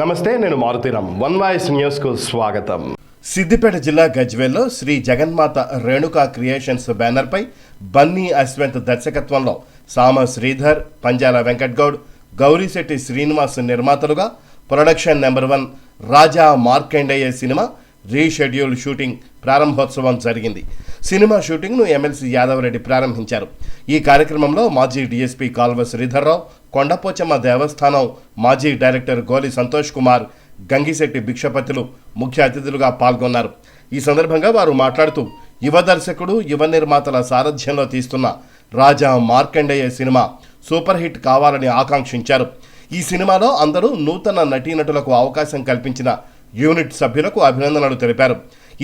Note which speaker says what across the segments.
Speaker 1: నమస్తే, నేను Maruthi Ram. One voice న్యూస్కు స్వాగతం.
Speaker 2: సిద్దిపేట జిల్లా గజ్వేల్లో శ్రీ జగన్మాత రేణుకా క్రియేషన్స్ బ్యానర్పై బన్నీ అశ్వంత్ దర్శకత్వంలో సామ శ్రీధర్, పంజాల వెంకట్గౌడ్, గౌరీశెట్టి శ్రీనివాస్ నిర్మాతలుగా ప్రొడక్షన్ నెంబర్ 1 రాజా మార్కండేయ సినిమా రీషెడ్యూల్ షూటింగ్ ప్రారంభోత్సవం జరిగింది. సినిమా షూటింగ్ను ఎమ్మెల్సీ యాదవరెడ్డి ప్రారంభించారు. ఈ కార్యక్రమంలో మాజీ డీఎస్పీ కాల్వ శ్రీధర్రావు, కొండపోచమ్మ దేవస్థానం మాజీ డైరెక్టర్ గోలి సంతోష్ కుమార్, గంగిశెట్టి భిక్షపతులు ముఖ్య అతిథులుగా పాల్గొన్నారు. ఈ సందర్భంగా వారు మాట్లాడుతూ యువ దర్శకుడు, యువ నిర్మాతల సారథ్యంలో తీస్తున్న రాజా మార్కండేయ సినిమా సూపర్ హిట్ కావాలని ఆకాంక్షించారు. ఈ సినిమాలో అందరూ నూతన నటీనటులకు అవకాశం కల్పించిన యూనిట్ సభ్యులకు అభినందనలు తెలిపారు.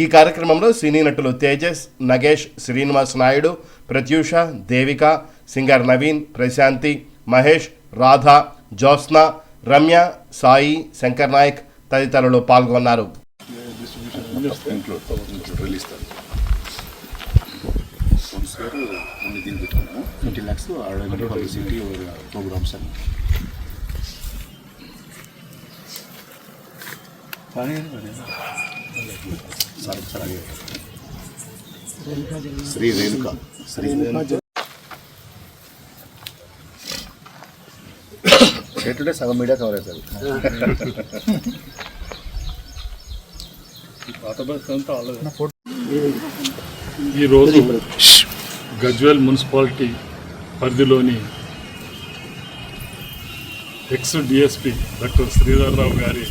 Speaker 2: ఈ కార్యక్రమంలో సినీ నటులు తేజస్, నగేష్, శ్రీనివాస్ నాయుడు, ప్రత్యూష, దేవిక, సింగర్ నవీన్, ప్రశాంతి, మహేష్, రాధా, జ్యోత్స్న, రమ్య, సాయి, శంకర్ నాయక్ తదితరులు పాల్గొన్నారు.
Speaker 3: శ్రీ రేణుకా డే సగం మీడియా కవర్ అవుతుంది.
Speaker 4: ఈరోజు గజ్వేల్ మున్సిపాలిటీ పరిధిలోని ఎక్స్ డిఎస్పి డాక్టర్ శ్రీధర్రావు గారి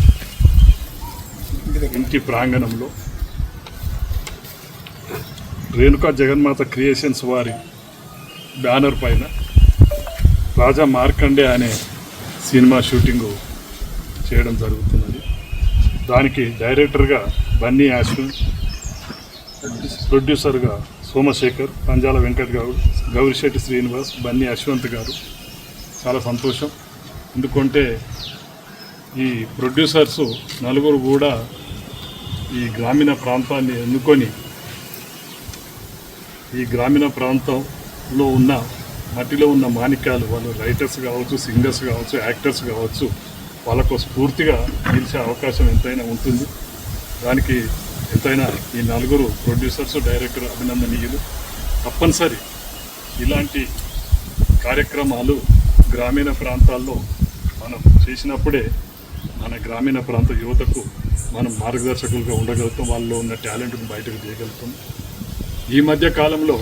Speaker 4: ఇంటి ప్రాంగణంలో రేణుకా జగన్మాత క్రియేషన్స్ వారి బ్యానర్ పైన రాజా మార్కండే అనే సినిమా షూటింగు చేయడం జరుగుతున్నది. దానికి డైరెక్టర్గా బన్నీ అశ్వంత్, ప్రొడ్యూసర్గా సోమశేఖర్, పంజాల వెంకట్ గౌడ్, గౌరిశెట్టి శ్రీనివాస్, బన్నీ అశ్వంత్ గారు. చాలా సంతోషం. ఎందుకంటే ఈ ప్రొడ్యూసర్స్ నలుగురు కూడా ఈ గ్రామీణ ప్రాంతాన్ని ఎన్నుకొని ఈ గ్రామీణ ప్రాంతంలో ఉన్న మట్టిలో ఉన్న మాణిక్యాలు, వాళ్ళు రైటర్స్ కావచ్చు, సింగర్స్ కావచ్చు, యాక్టర్స్ కావచ్చు, వాళ్ళకు స్ఫూర్తిగా నిలిచే అవకాశం ఎంతైనా ఉంటుంది. దానికి ఎంతైనా ఈ నలుగురు ప్రొడ్యూసర్స్, డైరెక్టర్ అభినందనీయులు. తప్పనిసరి ఇలాంటి కార్యక్రమాలు గ్రామీణ ప్రాంతాల్లో మనం చేసినప్పుడే మన గ్రామీణ ప్రాంత యువతకు మనం మార్గదర్శకులుగా ఉండగలుగుతాం, వాళ్ళలో ఉన్న టాలెంట్ను బయటకు తీయగలుగుతాం. ఈ మధ్య కాలంలో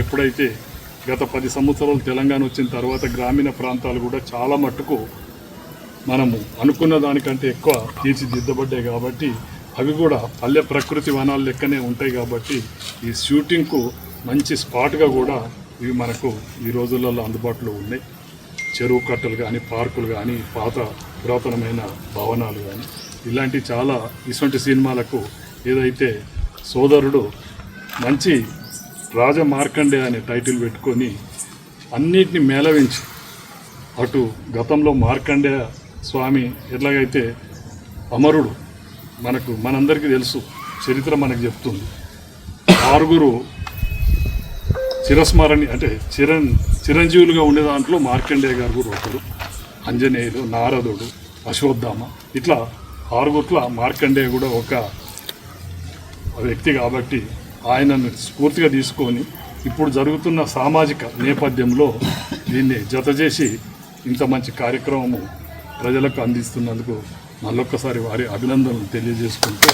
Speaker 4: ఎప్పుడైతే గత 10 సంవత్సరాలు తెలంగాణ వచ్చిన తర్వాత గ్రామీణ ప్రాంతాలు కూడా చాలా మట్టుకు మనము అనుకున్న దానికంటే ఎక్కువ తీర్చిదిద్దబడ్డాయి. కాబట్టి అవి కూడా పల్లె ప్రకృతి వనాల లెక్కనే ఉంటాయి. కాబట్టి ఈ షూటింగ్కు మంచి స్పాట్గా కూడా ఇవి మనకు ఈ రోజులలో అందుబాటులో ఉన్నాయి. చెరువు కట్టలు కానీ, పార్కులు కానీ, పాత పురాతనమైన భవనాలు కానీ, ఇలాంటి చాలా ఇటువంటి సినిమాలకు ఏదైతే సోదరుడు మంచి రాజా మార్కండే అనే టైటిల్ పెట్టుకొని అన్నిటిని మేళవించి, అటు గతంలో మార్కండేయ స్వామి ఎట్లాగైతే అమరుడు మనందరికీ తెలుసు, చరిత్ర మనకు చెప్తుంది. 6 చిరస్మరణి అంటే చిరంజీవులుగా ఉండే దాంట్లో మార్కండేయ గారు కూడా ఒకరు. అంజనేయుడు, నారదుడు, అశ్వత్థామ, ఇట్లా 6 మార్కండేయ కూడా ఒక వ్యక్తి. కాబట్టి ఆయనను స్ఫూర్తిగా తీసుకొని ఇప్పుడు జరుగుతున్న సామాజిక నేపథ్యంలో దీన్ని జతచేసి ఇంత మంచి కార్యక్రమము ప్రజలకు అందిస్తున్నందుకు మళ్ళొక్కసారి వారి అభినందనలు తెలియజేసుకుంటూ